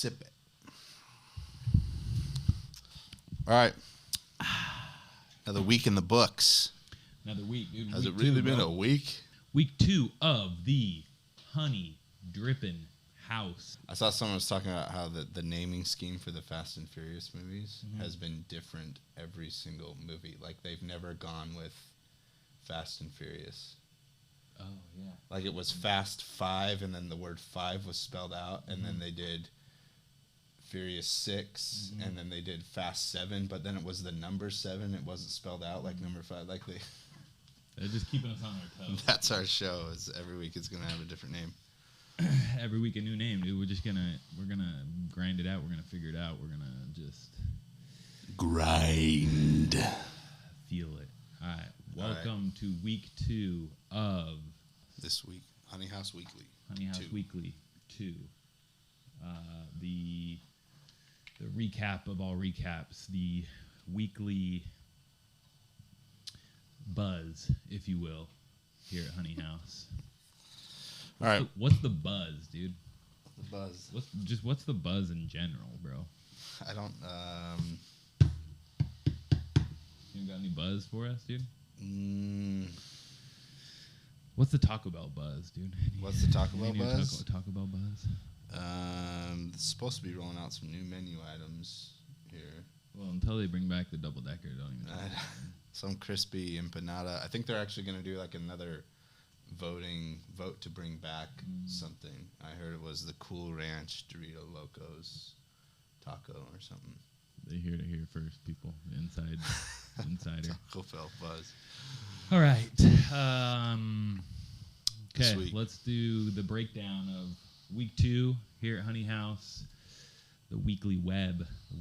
sip it. All right. Another week in the books. Another week, dude. Has it really been a week? Week 2 of the Honey Drippin' House. I saw someone was talking about how the naming scheme for the Fast and Furious movies has been different every single movie. Like, they've never gone with Fast and Furious. Oh, yeah. Like, it was Fast 5, and then the word 5 was spelled out, and then they did Furious 6, and then they did Fast 7, but then it was the number 7. It wasn't spelled out like number 5. Like, They're just keeping us on our toes. That's our show. Is every week it's going to have a different name. Every week a new name, dude. We're gonna grind it out. We're gonna figure it out. We're gonna just grind. Feel it. All right. Welcome to week 2 of this week, Honeyhaus Weekly. Honeyhaus Weekly 2. The recap of all recaps. The weekly buzz, if you will, here at Honeyhaus. All right. What's the buzz, dude? The buzz. What's the buzz in general, bro? I don't. You got any buzz for us, dude? What's the Taco Bell buzz, dude? What's the Taco Bell buzz? Taco Bell buzz. It's supposed to be rolling out some new menu items here. Well, until they bring back the double decker, don't even. Some crispy empanada. I think they're actually going to do like another vote to bring back something. I heard it was the Cool Ranch Dorito Locos taco or something. They hear it here first, people. Insider. Taco Bell buzz. All right. Okay, let's do the breakdown of week 2 here at Honeyhaus. The weekly Webb, the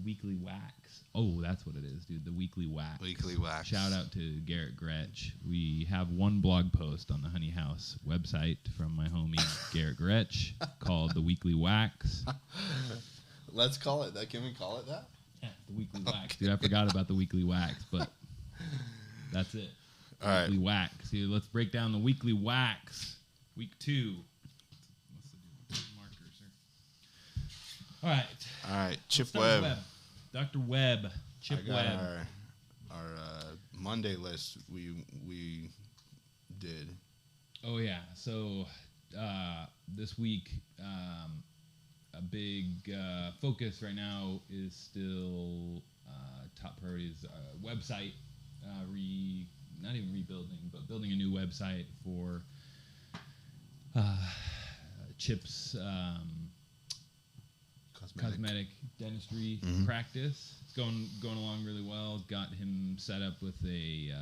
weekly wax. Oh, that's what it is, dude. The weekly wax. Weekly wax. Shout out to Garrett Gretsch. We have one blog post on the Honeyhaus website from my homie Garrett Gretsch called The Weekly Wax. Let's call it that. Can we call it that? Yeah, The Weekly Wax. Dude, I forgot about the Weekly Wax, but that's it. All right. Weekly Wax. Dude, let's break down the Weekly Wax. Week 2. What's the marker, sir? All right. Chip Webb. Dr. Webb. Chip Webb. Our Monday list we did. Oh, yeah. So this week, a big focus right now is still top priorities website, not even rebuilding, but building a new website for Chip's cosmetic dentistry practice. It's going along really well. Got him set up with a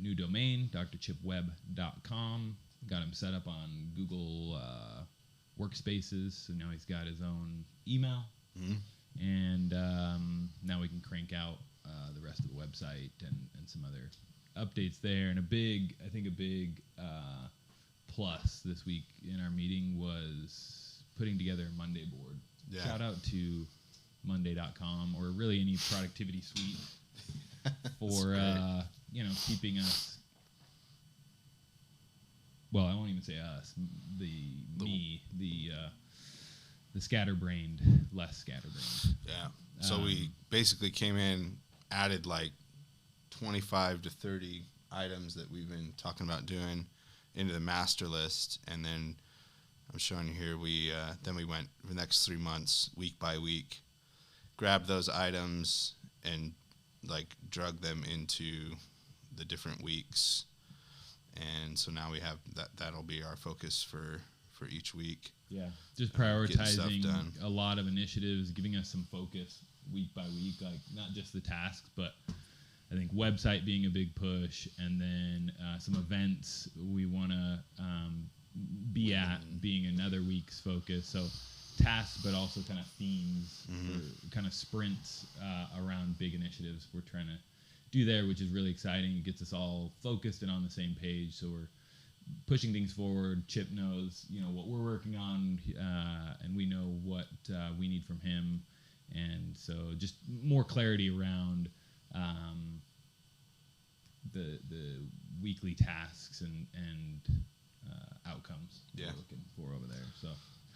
new domain, drchipwebb.com. Got him set up on Google Workspaces, so now he's got his own email. And now we can crank out the rest of the website and some other updates there. And a big plus this week in our meeting was putting together a Monday board. Yeah. Shout out to Monday.com, or really any productivity suite for keeping us. Well, I won't even say us. The scatterbrained, less scatterbrained. Yeah. So we basically came in, added like 25 to 30 items that we've been talking about doing into the master list, and then I'm showing you here. We went the next 3 months, week by week, grabbed those items and like drug them into the different weeks, and so now we have that'll be our focus for each week. Yeah, just prioritizing a lot of initiatives, giving us some focus week by week, like not just the tasks, but I think website being a big push, and then some events we want to be at being another week's focus. So tasks, but also kind of themes, or kind of sprints around big initiatives we're trying to do there, which is really exciting. It gets us all focused and on the same page, so we're pushing things forward. Chip knows, what we're working on, and we know what we need from him, and so just more clarity around the weekly tasks and outcomes we're looking for over there. So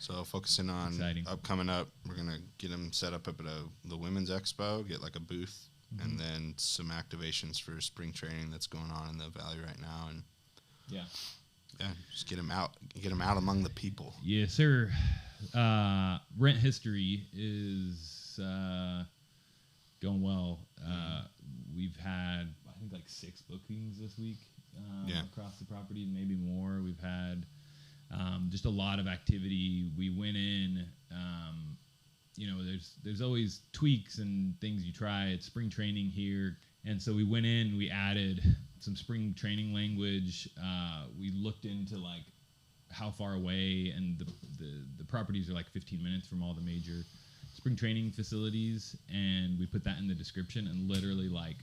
So focusing on upcoming up, we're going to get them set up at the Women's Expo, get like a booth, and then some activations for spring training that's going on in the Valley right now. And yeah, just get them out among the people. Yes, sir. Rent history is going well. We've had, I think, like 6 bookings this week across the property, maybe more. We've had just a lot of activity. We went in, there's always tweaks and things you try. It's spring training here. And so we went in, we added some spring training language. We looked into like how far away, and the properties are like 15 minutes from all the major spring training facilities, and we put that in the description, and literally like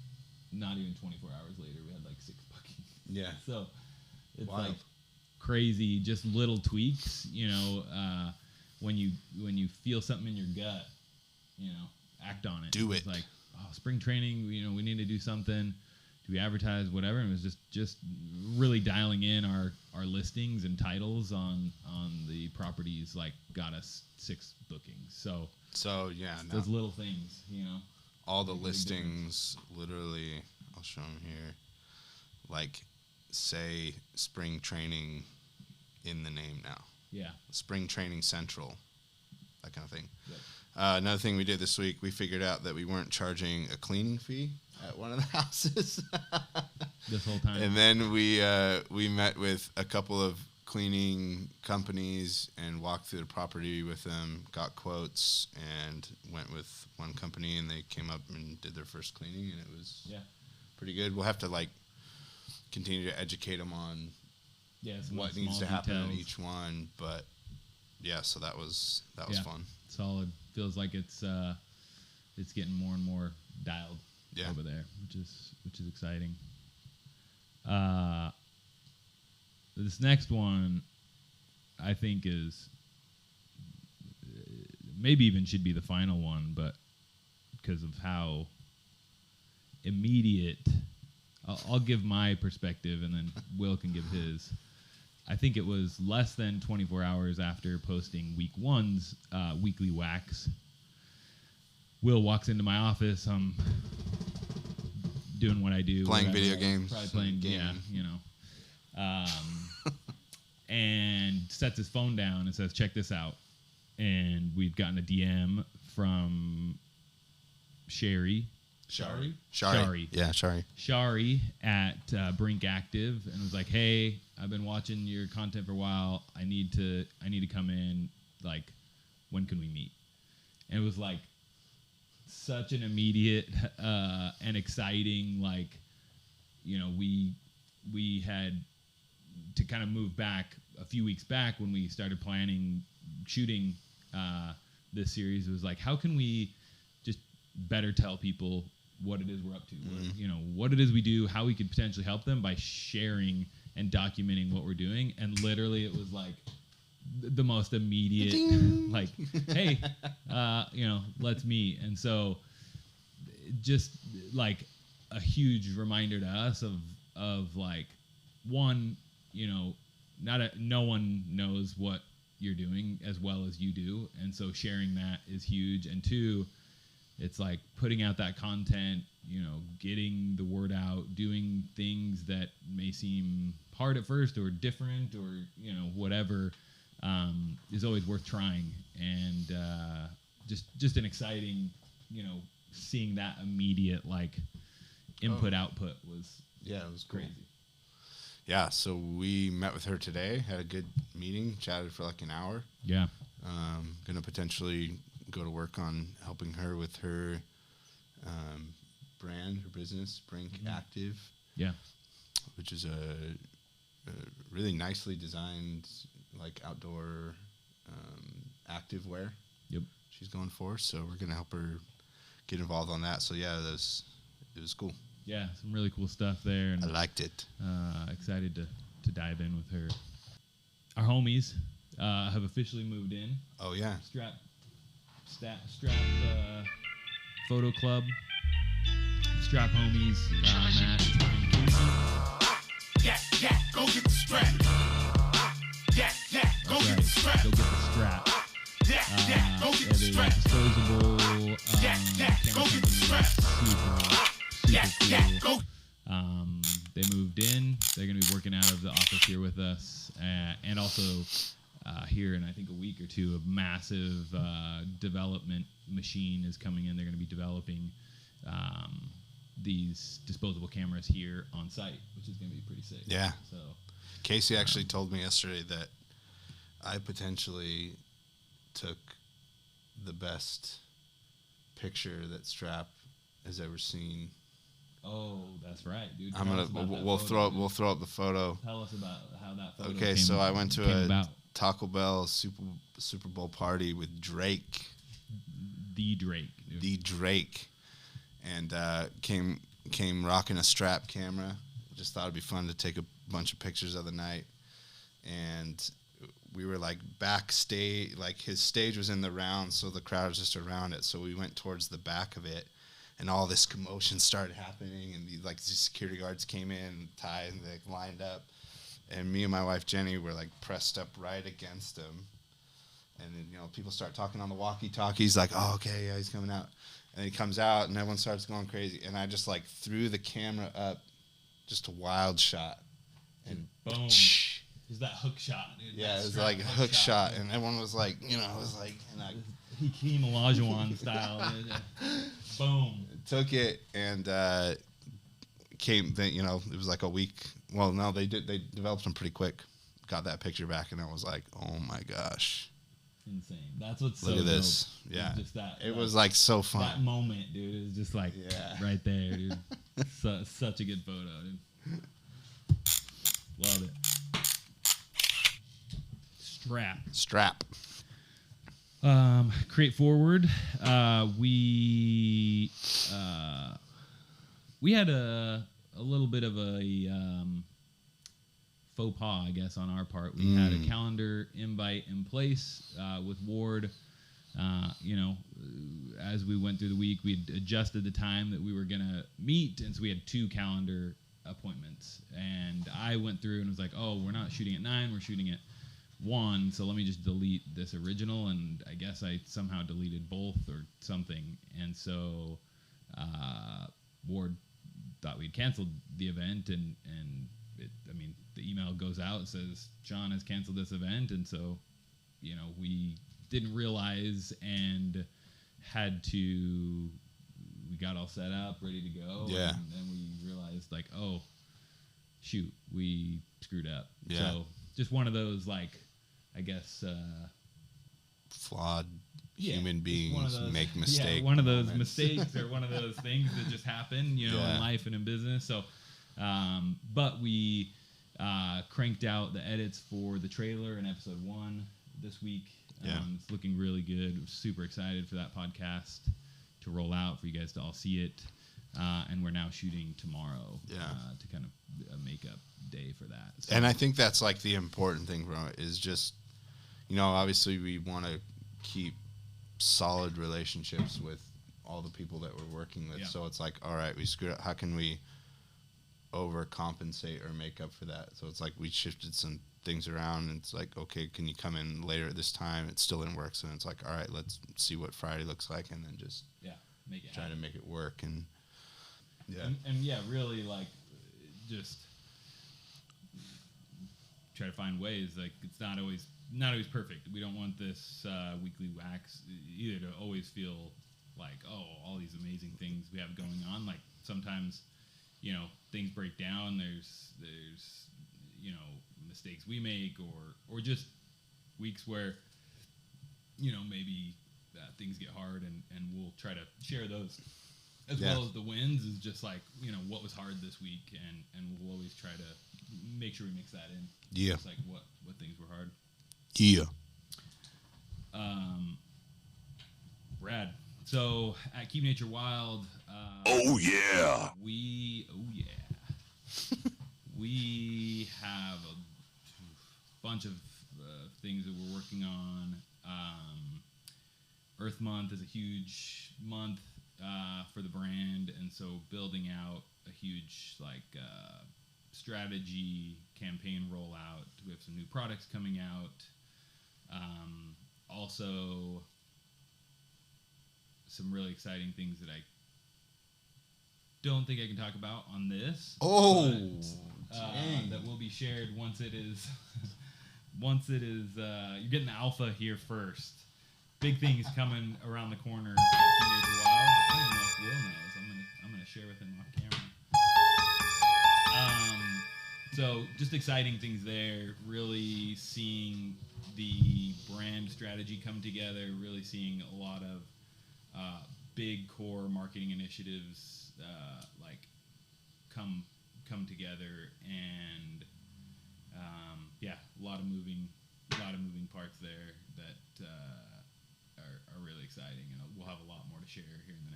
not even 24 hours later we had like 6 bookings. Yeah. So it's like crazy, just little tweaks, when you feel something in your gut, act on it. Do it. It's like, spring training, we need to do something. Do we advertise, whatever? And it was just really dialing in our listings and titles on the properties, like got us 6 bookings. So yeah, those little things, all the listings, literally, I'll show them here, like say spring training in the name now. Yeah. Spring Training Central, that kind of thing. Yep. Another thing we did this week, we figured out that we weren't charging a cleaning fee at one of the houses. This whole time. And then we met with a couple of cleaning companies and walked through the property with them, got quotes, and went with one company, and they came up and did their first cleaning, and it was pretty good. We'll have to like continue to educate them on what needs to happen in each one, but so that was fun. Solid. Feels like it's getting more and more dialed over there, which is exciting. This next one, I think, is maybe even should be the final one, but because of how immediate, I'll give my perspective, and then Will can give his. I think it was less than 24 hours after posting week 1's weekly wax. Will walks into my office. I'm doing what I do. Playing video games. Probably playing, gaming. And sets his phone down and says, check this out. And we'd gotten a DM from Shari. Yeah, Shari. Shari at Brink Active, and was like, "Hey, I've been watching your content for a while. I need to come in. Like, when can we meet?" And it was like such an immediate and exciting, like, we had to kind of move back a few weeks back when we started shooting this series. It was like, how can we just better tell people what it is we're up to, what it is we do, how we could potentially help them by sharing and documenting what we're doing. And literally it was like the most immediate, like, hey, let's meet. And so just like a huge reminder to us of like, one, no one knows what you're doing as well as you do. And so sharing that is huge. And 2, it's like putting out that content, getting the word out, doing things that may seem hard at first or different or, whatever, is always worth trying. And just an exciting, seeing that immediate like input output was it was crazy. Cool. Yeah, so we met with her today, had a good meeting, chatted for like an hour. Yeah. Gonna potentially go to work on helping her with her brand, her business, Brink Active. Yeah. Which is a really nicely designed, like, outdoor active wear. Yep. She's going for, so we're gonna help her get involved on that. So yeah, it was cool. Yeah, some really cool stuff there. And I liked it. Excited to dive in with her. Our homies have officially moved in. Oh yeah. Strapp Photo Club. Strapp homies, Matt and Keith. Go get the strap. Go get the strap. Go get the strap. They have a disposable camera super cool. They moved in. They're going to be working out of the office here with us, and also here in I think a week or two, a massive development machine is coming in. They're going to be developing these disposable cameras here on site, which is going to be pretty sick. Yeah. So Casey actually told me yesterday that I potentially took the best picture that Strapp has ever seen. Oh, that's right, dude. We'll throw up the photo. Tell us about how that photo Okay, came, so I went to a about. Taco Bell Super Bowl party with Drake. The Drake. Dude. The Drake. And came rocking a Strapp camera. Just thought it'd be fun to take a bunch of pictures of the night. And we were like backstage, like his stage was in the round, so the crowd was just around it. So we went towards the back of it, and all this commotion started happening, and these security guards came in, tied, and they lined up. And me and my wife Jenny were like pressed up right against him. And then, people start talking on the walkie-talkies, like, oh, okay, yeah, he's coming out. And he comes out, and everyone starts going crazy. And I just like threw the camera up, just a wild shot, and boom. Is that hook shot, dude? Yeah, it was like a hook shot, and everyone was like, it was like, Hakeem Olajuwon style. Boom. Took it, and came. It was like a week. Well, no, they developed them pretty quick. Got that picture back, and I was like, oh my gosh, insane. That's what's look so at this. Dope. Yeah, Just that. It was like so fun. That moment, dude, is just like right there, dude. Such a good photo, dude. Love it. Strapp. Create forward. We had a little bit of a faux pas, I guess, on our part. We had a calendar invite in place with Ward. As we went through the week, we adjusted the time that we were gonna meet, and so we had 2 calendar appointments. And I went through and was like, "Oh, we're not shooting at 9; we're shooting at 1, so let me just delete this original." And I guess I somehow deleted both or something. And so Ward thought we'd canceled the event, and the email goes out and says John has canceled this event, and so we didn't realize and we got all set up, ready to go. Yeah. And then we realized, like, oh shoot, we screwed up. Yeah. So just one of those, like, I guess flawed human beings those, make mistakes. Yeah, one of those mistakes or one of those things that just happen, in life and in business. So, but we cranked out the edits for the trailer in episode 1 this week. It's looking really good. We're super excited for that podcast to roll out, for you guys to all see it. And we're now shooting tomorrow to kind of a makeup day for that. So. And I think that's like the important thing from it is just, obviously we want to keep solid relationships with all the people that we're working with. Yeah. So it's like, all right, we screwed up. How can we overcompensate or make up for that? So it's like we shifted some things around, and it's like, okay, can you come in later at this time? It still didn't work. So it's like, all right, let's see what Friday looks like, and then just try to make it work. And really, like, just try to find ways. Like, it's not always perfect. We don't want this weekly wax either to always feel like, oh, all these amazing things we have going on. Like, sometimes things break down. There's mistakes we make, or just weeks where maybe things get hard, and we'll try to share those as well as the wins. Is just like, what was hard this week, and we'll always try to make sure we mix that in. Yeah. Just like what things were hard. Yeah. Brad. So at Keep Nature Wild, we have a bunch of things that we're working on. Earth Month is a huge month for the brand, and so building out a huge strategy campaign rollout. We have some new products coming out. also some really exciting things that I don't think I can talk about on this. That will be shared once it is. You're getting the alpha here first. Big things coming around the corner. Teenager Wild. I don't even know if Will knows. I'm gonna share with him off camera. So just exciting things there. Really seeing the brand strategy come together. Really seeing a lot of big core marketing initiatives come together, and a lot of moving parts there that are really exciting, and we'll have a lot more to share here in the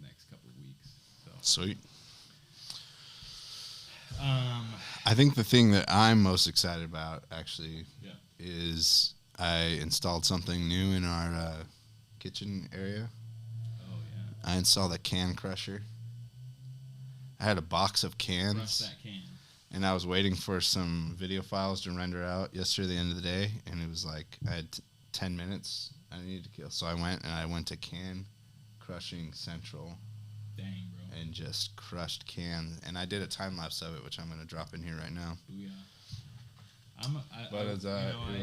next couple of weeks. So sweet. I think the thing that I'm most excited about actually is I installed something new in our kitchen area. Oh yeah. I installed a can crusher. I had a box of cans. Crush that can. And I was waiting for some video files to render out yesterday, the end of the day, and it was like I had 10 minutes I needed to kill. So I went to Can Crushing Central. Dang, bro. And just crushed cans. And I did a time lapse of it, which I'm going to drop in here right now. Booyah. It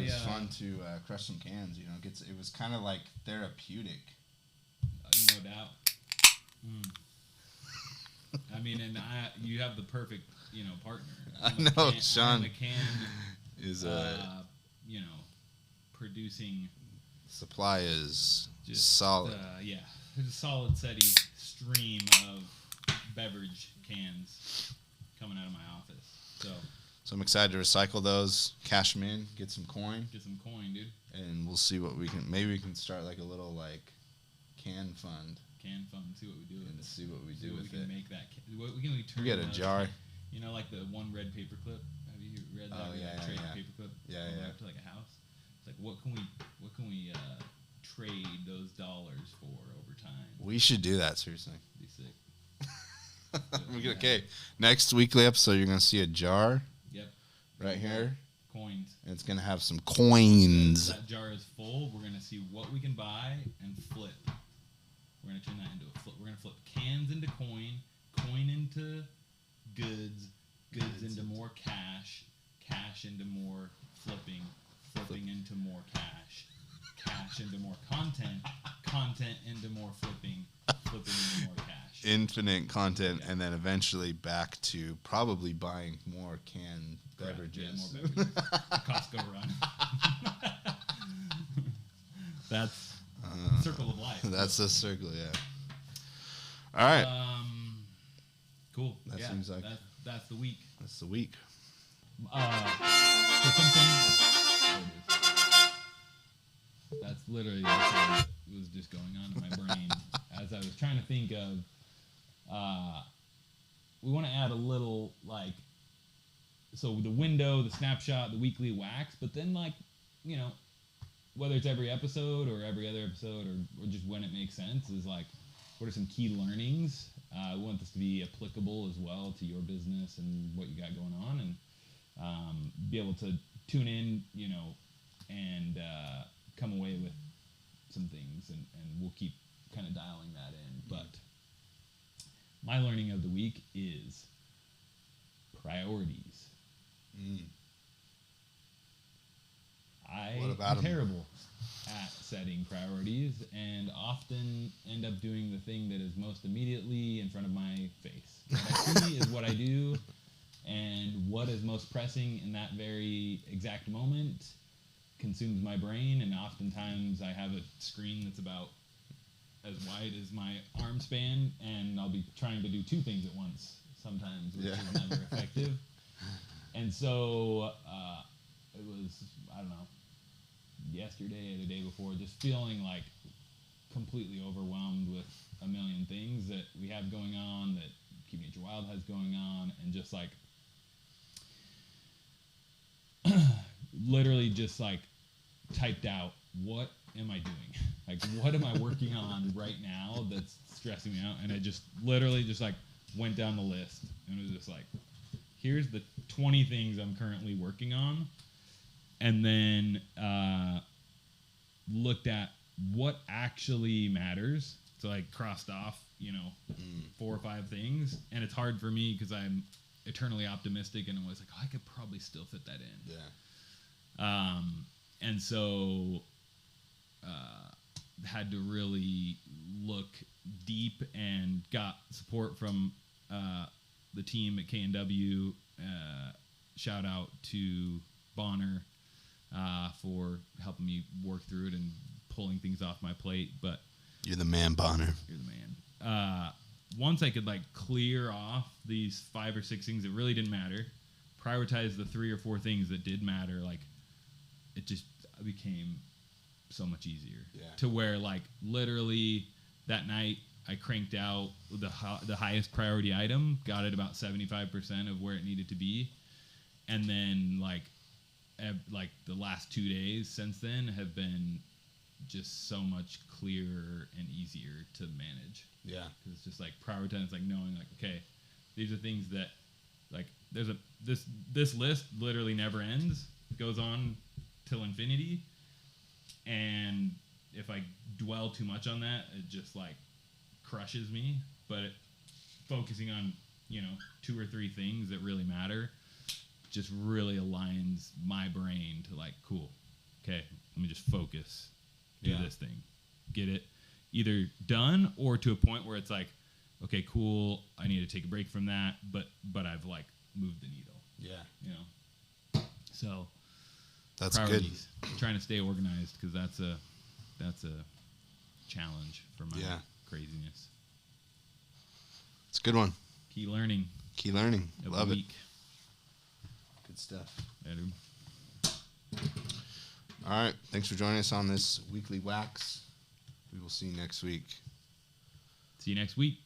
was fun to crush some cans. You know, it was kind of like therapeutic. No doubt. I mean, and you have the perfect, partner. I know, Sean. The can is producing. Supply is just solid. There's a solid, steady stream of beverage cans coming out of my office. So I'm excited to recycle those, cash them in, get some coin. Get some coin, dude. And we'll see what we can. Maybe we can start like a little can fund. Can fund. See what we do with it. See what we do with it. Make that. We can turn. We get a jar. Like the one red paper clip. Have you read that? Oh yeah, trade paper clip. Yeah. Back to like a house. It's like what can we trade those dollars for over time? We should do that, seriously. Be sick. Okay, next weekly episode, you're gonna see a jar. Yep. Right here. Coins. And it's gonna have some coins. That jar is full. We're gonna see what we can buy and flip. We're gonna turn that into a flip. We're gonna flip cans into coin into goods into more cash into more flipping into more cash into more content into more flipping into more cash. Infinite content, and then eventually back to probably buying more canned beverages. Yeah, more beverages. Costco run. That's circle of life. That's the circle, yeah. All right. Cool. That seems like that's the week. That's the week. So something. That's literally what was just going on in my brain as I was trying to think of. We want to add a little so the window, the snapshot, the weekly wax, but then whether it's every episode or every other episode or just when it makes sense is what are some key learnings? We want this to be applicable as well to your business and what you got going on, and be able to tune in, and come away with some things, and we'll keep kind of dialing that in. But my learning of the week is priorities. I'm terrible at setting priorities and often end up doing the thing that is most immediately in front of my face. What I see is what I do, and what is most pressing in that very exact moment consumes my brain, and oftentimes I have a screen that's about as wide as my arm span, and I'll be trying to do two things at once sometimes, which is never effective. And so it was, I don't know, yesterday or the day before, just feeling completely overwhelmed with a million things that we have going on, that Keep Nature Wild has going on, and just literally just typed out, what am I doing? What am I working on right now that's stressing me out? And it just literally just went down the list, and it was just here's the 20 things I'm currently working on. And then looked at what actually matters. So I crossed off, 4 or 5 things, and it's hard for me because I'm eternally optimistic, and I'm always like, I could probably still fit that in. Yeah. And so had to really look deep, and got support from the team at K&W. Shout out to Bonner for helping me work through it and pulling things off my plate. But you're the man, Bonner. You're the man. Once I could clear off these 5 or 6 things that really didn't matter, prioritize the 3 or 4 things that did matter, it just became so much easier. Yeah. To where literally that night I cranked out the highest priority item, got it about 75% of where it needed to be, and then the last 2 days since then have been just so much clearer and easier to manage. Yeah. Because it's just prioritizing, knowing okay, these are things that there's this list literally never ends, goes on till infinity, and if I dwell too much on that, it just crushes me. But focusing on 2 or 3 things that really matter just really aligns my brain to cool, okay, let me just focus, do this thing, get it either done or to a point where it's okay, cool, I need to take a break from that, but I've moved the needle. Yeah. So that's priorities. Good. Trying to stay organized, because that's a challenge for my craziness. It's a good one. Key learning. Love it. Good stuff. Yeah, dude. All right. Thanks for joining us on this weekly wax. We will see you next week. See you next week.